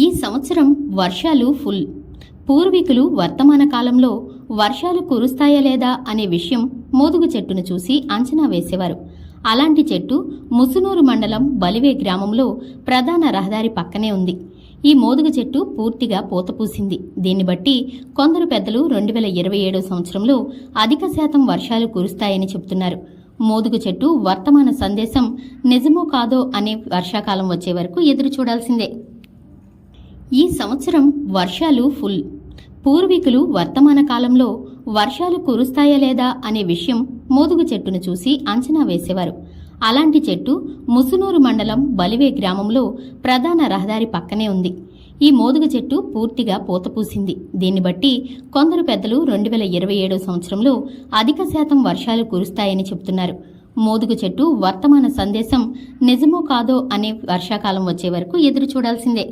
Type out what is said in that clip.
ఈ సంవత్సరం వర్షాలు ఫుల్. పూర్వీకులు వర్తమాన కాలంలో వర్షాలు కురుస్తాయా లేదా అనే విషయం మోదుగు చెట్టును చూసి అంచనా వేసేవారు. అలాంటి చెట్టు ముసునూరు మండలం బలివే గ్రామంలో ప్రధాన రహదారి పక్కనే ఉంది. ఈ మోదుగు చెట్టు పూర్తిగా పూతపూసింది. దీన్ని బట్టి కొందరు పెద్దలు 2027 సంవత్సరంలో అధిక శాతం వర్షాలు కురుస్తాయని చెబుతున్నారు. మోదుగు చెట్టు వర్తమాన సందేశం నిజమో కాదో అనే వర్షాకాలం వచ్చే వరకు ఎదురు చూడాల్సిందే. ఈ సంవత్సరం వర్షాలు ఫుల్. పూర్వీకులు వర్తమాన కాలంలో వర్షాలు కురుస్తాయా లేదా అనే విషయం మోదుగు చెట్టును చూసి అంచనా వేసేవారు. అలాంటి చెట్టు ముసునూరు మండలం బలివే గ్రామంలో ప్రధాన రహదారి పక్కనే ఉంది. ఈ మోదుగు చెట్టు పూర్తిగా పూతపూసింది. దీన్ని బట్టి కొందరు పెద్దలు 2027 సంవత్సరంలో అధిక శాతం వర్షాలు కురుస్తాయని చెబుతున్నారు. మోదుగు చెట్టు వర్తమాన సందేశం నిజమో కాదో అనే వర్షాకాలం వచ్చే వరకు ఎదురు చూడాల్సిందే.